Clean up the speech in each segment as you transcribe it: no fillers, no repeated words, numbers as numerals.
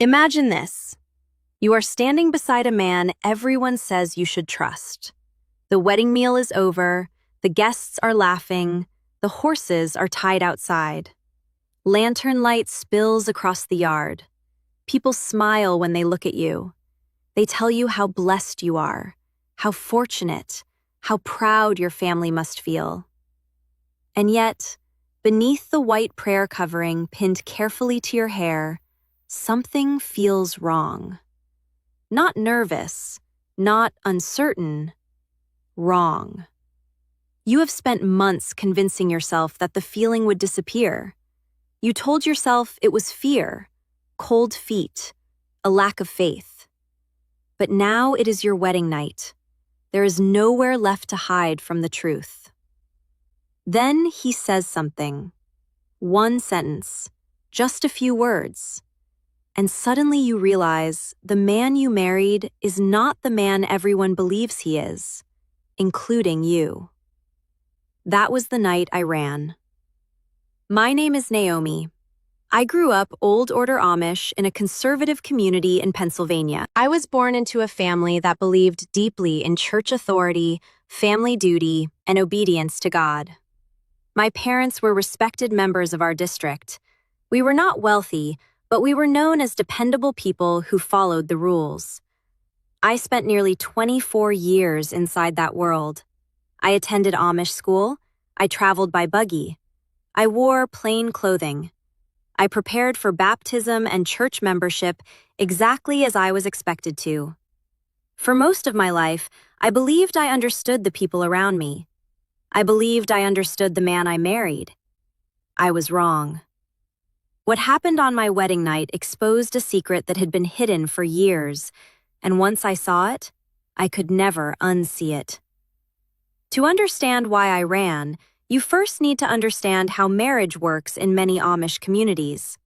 Imagine this. You are standing beside a man everyone says you should trust. The wedding meal is over, the guests are laughing, the horses are tied outside. Lantern light spills across the yard. People smile when they look at you. They tell you how blessed you are, how fortunate, how proud your family must feel. And yet, beneath the white prayer covering pinned carefully to your hair, something feels wrong. Not nervous, not uncertain, wrong. You have spent months convincing yourself that the feeling would disappear. You told yourself it was fear, cold feet, a lack of faith. But now it is your wedding night. There is nowhere left to hide from the truth. Then he says something. One sentence, just a few words. And suddenly you realize the man you married is not the man everyone believes he is, including you. That was the night I ran. My name is Naomi. I grew up Old Order Amish in a conservative community in Pennsylvania. I was born into a family that believed deeply in church authority, family duty, and obedience to God. My parents were respected members of our district. We were not wealthy, but we were known as dependable people who followed the rules. I spent nearly 24 years inside that world. I attended Amish school. I traveled by buggy. I wore plain clothing. I prepared for baptism and church membership exactly as I was expected to. For most of my life, I believed I understood the people around me. I believed I understood the man I married. I was wrong. What happened on my wedding night exposed a secret that had been hidden for years, and once I saw it, I could never unsee it. To understand why I ran, you first need to understand how marriage works in many Amish communities.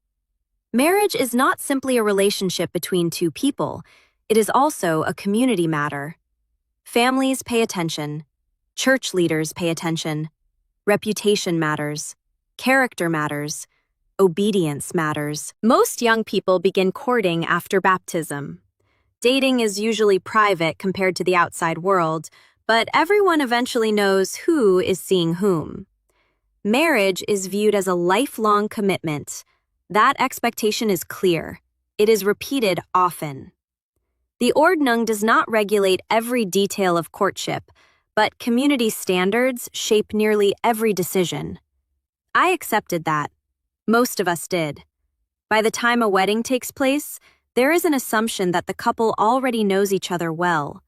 Marriage is not simply a relationship between two people, it is also a community matter. Families pay attention. Church leaders pay attention. Reputation matters. Character matters. Obedience matters. Most young people begin courting after baptism. Dating is usually private compared to the outside world, but everyone eventually knows who is seeing whom. Marriage is viewed as a lifelong commitment. That expectation is clear. It is repeated often. The Ordnung does not regulate every detail of courtship, but community standards shape nearly every decision. I accepted that. Most of us did. By the time a wedding takes place, there is an assumption that the couple already knows each other well.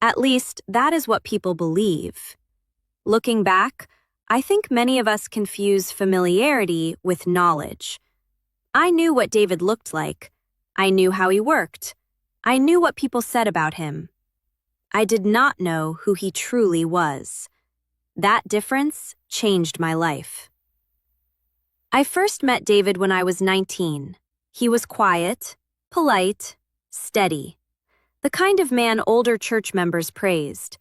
At least, that is what people believe. Looking back, I think many of us confuse familiarity with knowledge. I knew what David looked like. I knew how he worked. I knew what people said about him. I did not know who he truly was. That difference changed my life. I first met David when I was 19. He was quiet, polite, steady. The kind of man older church members praised.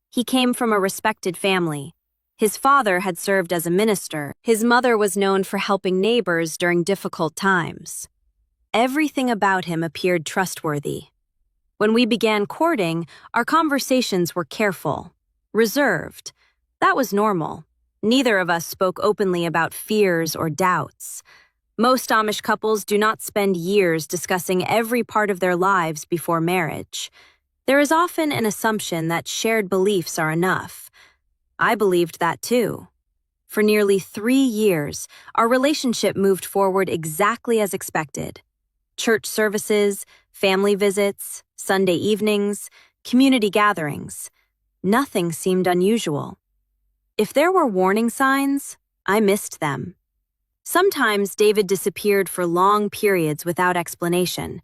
He came from a respected family. His father had served as a minister. His mother was known for helping neighbors during difficult times. Everything about him appeared trustworthy. When we began courting, our conversations were careful, reserved. That was normal. Neither of us spoke openly about fears or doubts. Most Amish couples do not spend years discussing every part of their lives before marriage. There is often an assumption that shared beliefs are enough. I believed that too. For nearly 3 years, our relationship moved forward exactly as expected. Church services, family visits, Sunday evenings, community gatherings. Nothing seemed unusual. If there were warning signs, I missed them. Sometimes David disappeared for long periods without explanation.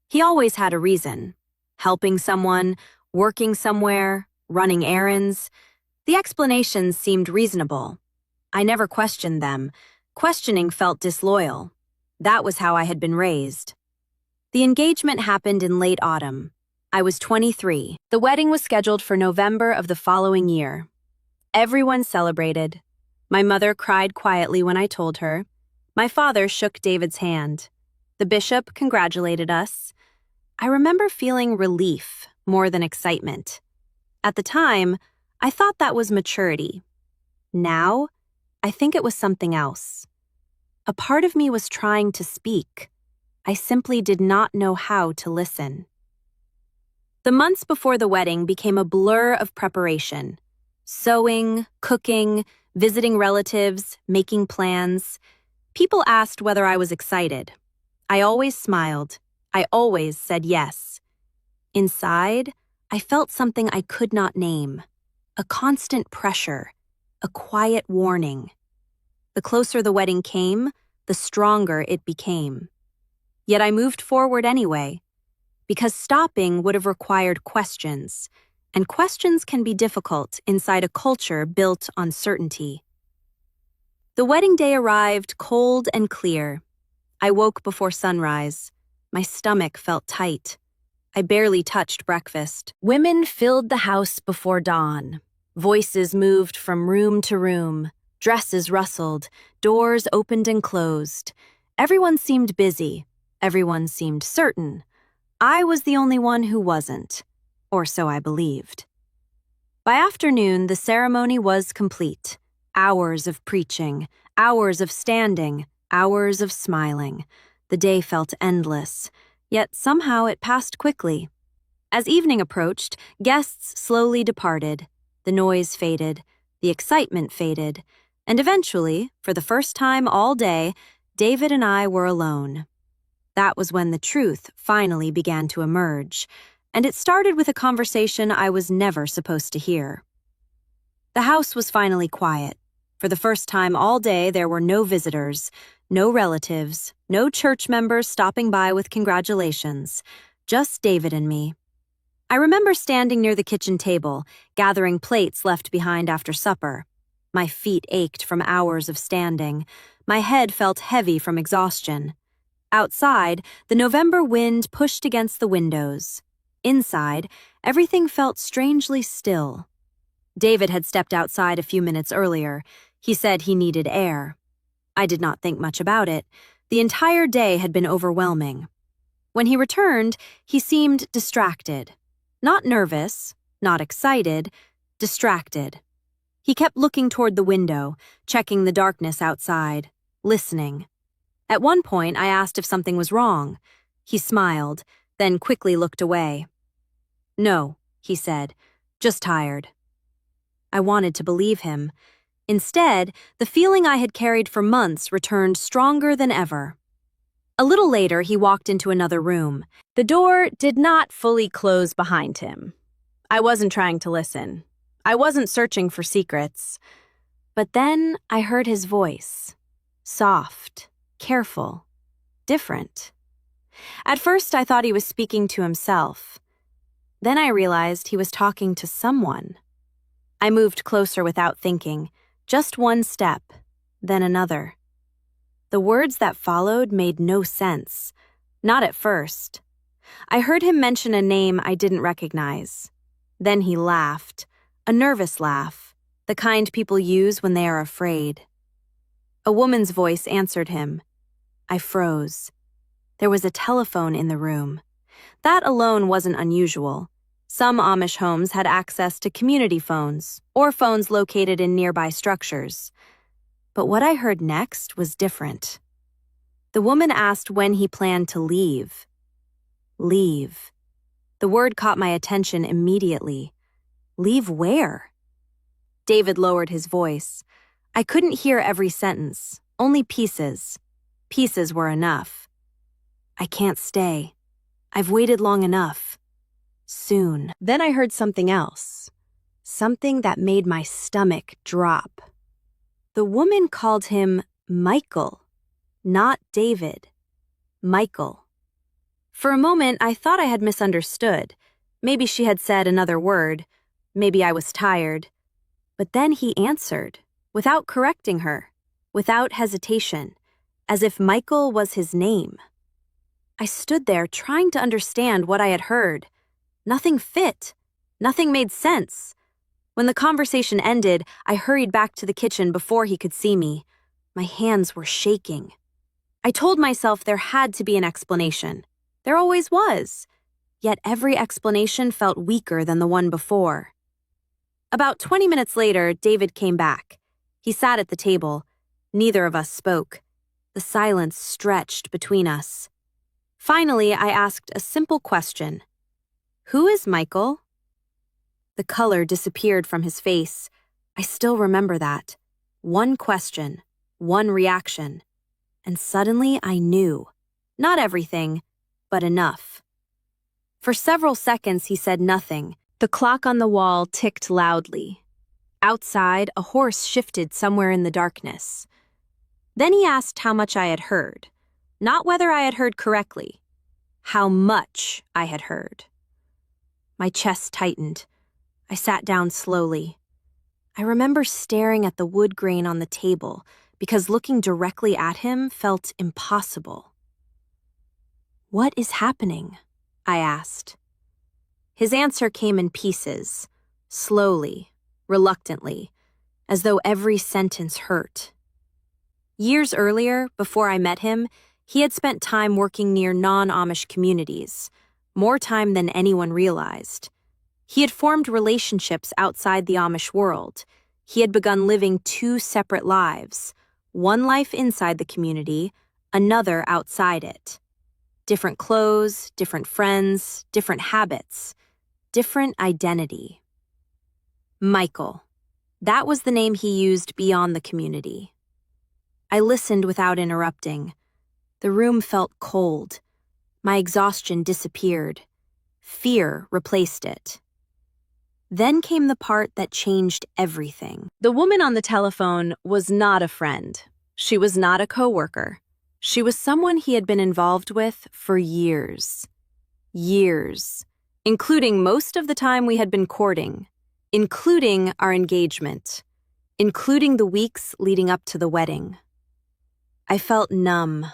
He always had a reason. Helping someone, working somewhere, running errands. The explanations seemed reasonable. I never questioned them. Questioning felt disloyal. That was how I had been raised. The engagement happened in late autumn. I was 23. The wedding was scheduled for November of the following year. Everyone celebrated. My mother cried quietly when I told her. My father shook David's hand. The bishop congratulated us. I remember feeling relief more than excitement. At the time, I thought that was maturity. Now, I think it was something else. A part of me was trying to speak. I simply did not know how to listen. The months before the wedding became a blur of preparation. Sewing, cooking, visiting relatives, making plans. People asked whether I was excited. I always smiled. I always said yes. Inside, I felt something I could not name. A constant pressure. A quiet warning. The closer the wedding came, the stronger it became. Yet I moved forward anyway, because stopping would have required questions, and questions can be difficult inside a culture built on certainty. The wedding day arrived cold and clear. I woke before sunrise. My stomach felt tight. I barely touched breakfast. Women filled the house before dawn. Voices moved from room to room. Dresses rustled. Doors opened and closed. Everyone seemed busy. Everyone seemed certain. I was the only one who wasn't. Or so I believed. By afternoon, the ceremony was complete. Hours of preaching. Hours of standing. Hours of smiling. The day felt endless. Yet somehow it passed quickly. As evening approached, guests slowly departed. The noise faded, the excitement faded, and eventually, for the first time all day, David and I were alone. That was when the truth finally began to emerge, and it started with a conversation I was never supposed to hear. The house was finally quiet. For the first time all day, there were no visitors, no relatives, no church members stopping by with congratulations, just David and me. I remember standing near the kitchen table, gathering plates left behind after supper. My feet ached from hours of standing. My head felt heavy from exhaustion. Outside, the November wind pushed against the windows. Inside, everything felt strangely still. David had stepped outside a few minutes earlier. He said he needed air. I did not think much about it. The entire day had been overwhelming. When he returned, he seemed distracted. Not nervous, not excited, distracted. He kept looking toward the window, checking the darkness outside, listening. At one point, I asked if something was wrong. He smiled, then quickly looked away. "No," he said, "just tired." I wanted to believe him. Instead, the feeling I had carried for months returned stronger than ever. A little later, he walked into another room. The door did not fully close behind him. I wasn't trying to listen. I wasn't searching for secrets. But then I heard his voice. Soft, careful, different. At first, I thought he was speaking to himself. Then I realized he was talking to someone. I moved closer without thinking, just one step, then another. The words that followed made no sense. Not at first. I heard him mention a name I didn't recognize. Then he laughed, a nervous laugh, the kind people use when they are afraid. A woman's voice answered him. I froze. There was a telephone in the room. That alone wasn't unusual. Some Amish homes had access to community phones or phones located in nearby structures. But what I heard next was different. The woman asked when he planned to leave. Leave. The word caught my attention immediately. Leave where? David lowered his voice. I couldn't hear every sentence, only pieces. Pieces were enough. I can't stay. I've waited long enough. Soon. Then I heard something else. Something that made my stomach drop. The woman called him Michael, not David. Michael. For a moment, I thought I had misunderstood. Maybe she had said another word. Maybe I was tired. But then he answered, without correcting her, without hesitation, as if Michael was his name. I stood there trying to understand what I had heard. Nothing fit. Nothing made sense. When the conversation ended, I hurried back to the kitchen before he could see me. My hands were shaking. I told myself there had to be an explanation. There always was. Yet every explanation felt weaker than the one before. About 20 minutes later, David came back. He sat at the table. Neither of us spoke. The silence stretched between us. Finally, I asked a simple question. "Who is Michael?" The color disappeared from his face. I still remember that. One question, one reaction. And suddenly I knew. Not everything, but enough. For several seconds he said nothing. The clock on the wall ticked loudly. Outside, a horse shifted somewhere in the darkness. Then he asked how much I had heard. Not whether I had heard correctly. How much I had heard. My chest tightened. I sat down slowly. I remember staring at the wood grain on the table because looking directly at him felt impossible. "What is happening?" I asked. His answer came in pieces, slowly, reluctantly, as though every sentence hurt. Years earlier, before I met him, he had spent time working near non-Amish communities, more time than anyone realized. He had formed relationships outside the Amish world. He had begun living two separate lives, one life inside the community, another outside it. Different clothes, different friends, different habits, different identity. Michael. That was the name he used beyond the community. I listened without interrupting. The room felt cold. My exhaustion disappeared. Fear replaced it. Then came the part that changed everything. The woman on the telephone was not a friend. She was not a coworker. She was someone he had been involved with for years. Years. Including most of the time we had been courting. Including our engagement. Including the weeks leading up to the wedding. I felt numb.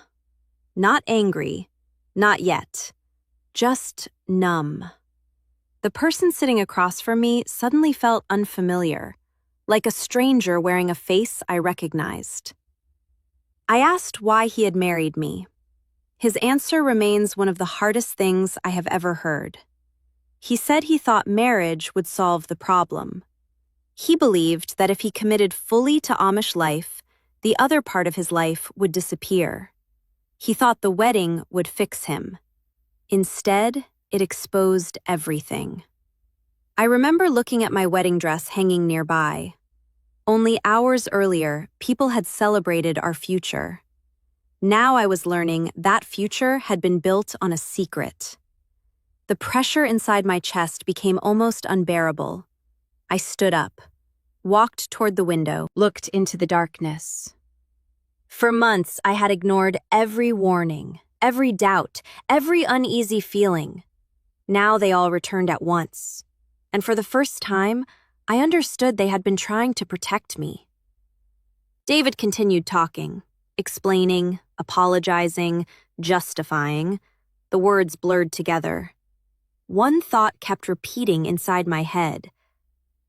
Not angry. Not yet. Just numb. The person sitting across from me suddenly felt unfamiliar, like a stranger wearing a face I recognized. I asked why he had married me. His answer remains one of the hardest things I have ever heard. He said he thought marriage would solve the problem. He believed that if he committed fully to Amish life, the other part of his life would disappear. He thought the wedding would fix him. Instead, it exposed everything. I remember looking at my wedding dress hanging nearby. Only hours earlier, people had celebrated our future. Now I was learning that future had been built on a secret. The pressure inside my chest became almost unbearable. I stood up, walked toward the window, looked into the darkness. For months, I had ignored every warning, every doubt, every uneasy feeling. Now they all returned at once. And for the first time, I understood they had been trying to protect me. David continued talking, explaining, apologizing, justifying. The words blurred together. One thought kept repeating inside my head.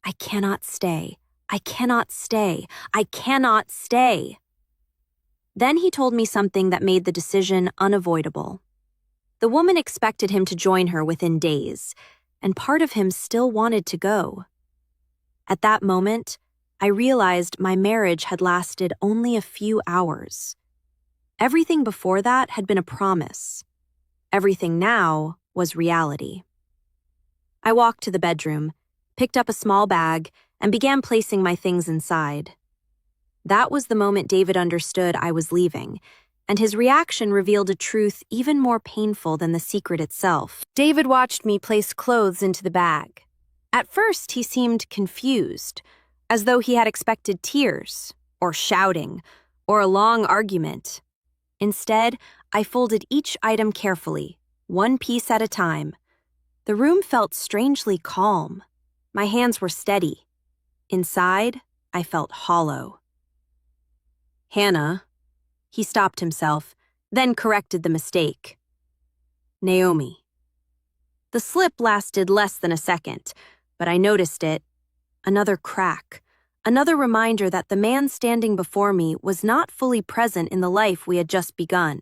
I cannot stay. I cannot stay. I cannot stay. Then he told me something that made the decision unavoidable. The woman expected him to join her within days, and part of him still wanted to go. At that moment, I realized my marriage had lasted only a few hours. Everything before that had been a promise. Everything now was reality. I walked to the bedroom, picked up a small bag, and began placing my things inside. That was the moment David understood I was leaving, and his reaction revealed a truth even more painful than the secret itself. David watched me place clothes into the bag. At first, he seemed confused, as though he had expected tears, or shouting, or a long argument. Instead, I folded each item carefully, one piece at a time. The room felt strangely calm. My hands were steady. Inside, I felt hollow. "Hannah." He stopped himself, then corrected the mistake. "Naomi." The slip lasted less than a second, but I noticed it. Another crack, Another reminder that the man standing before me was not fully present in the life we had just begun.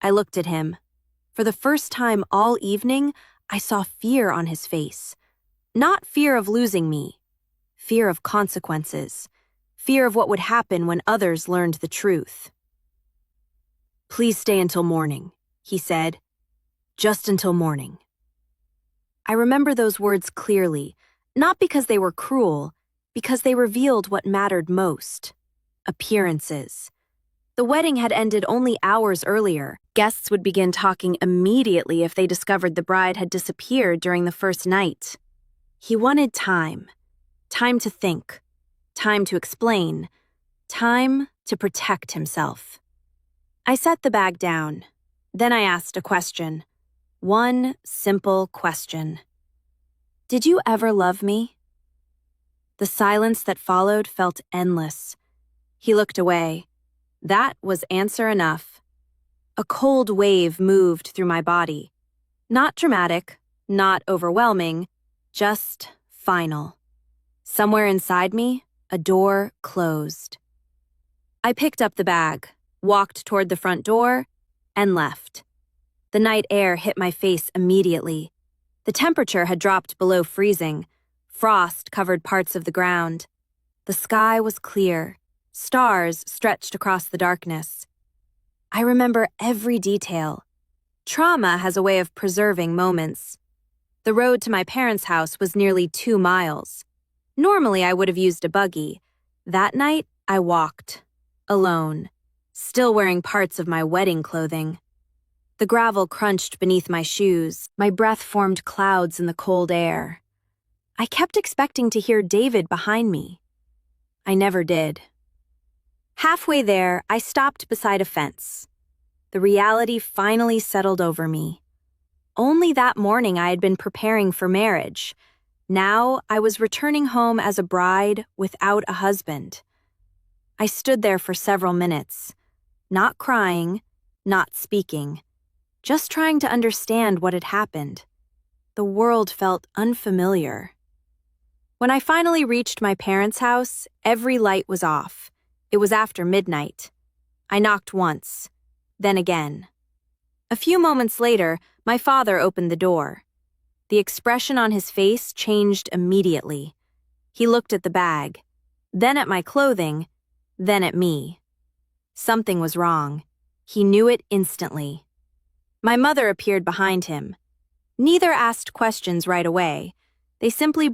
I looked at him. For the first time all evening, I saw fear on his face. Not fear of losing me. Fear of consequences. Fear of what would happen when others learned the truth. "Please stay until morning," he said. "Just until morning." I remember those words clearly, not because they were cruel, because they revealed what mattered most: appearances. The wedding had ended only hours earlier. Guests would begin talking immediately if they discovered the bride had disappeared during the first night. He wanted time. Time to think. Time to explain. Time to protect himself. I set the bag down. Then I asked a question. One simple question. "Did you ever love me?" The silence that followed felt endless. He looked away. That was answer enough. A cold wave moved through my body. Not dramatic, not overwhelming, just final. Somewhere inside me, a door closed. I picked up the bag, walked toward the front door, and left. The night air hit my face immediately. The temperature had dropped below freezing. Frost covered parts of the ground. The sky was clear. Stars stretched across the darkness. I remember every detail. Trauma has a way of preserving moments. The road to my parents' house was nearly 2 miles. Normally, I would have used a buggy. That night, I walked. Alone. Still wearing parts of my wedding clothing. The gravel crunched beneath my shoes. My breath formed clouds in the cold air. I kept expecting to hear David behind me. I never did. Halfway there, I stopped beside a fence. The reality finally settled over me. Only that morning I had been preparing for marriage. Now I was returning home as a bride without a husband. I stood there for several minutes, not crying, not speaking, just trying to understand what had happened. The world felt unfamiliar. When I finally reached my parents' house, every light was off. It was after midnight. I knocked once, then again. A few moments later, my father opened the door. The expression on his face changed immediately. He looked at the bag, then at my clothing, then at me. Something was wrong. He knew it instantly. My mother appeared behind him. Neither asked questions right away. They simply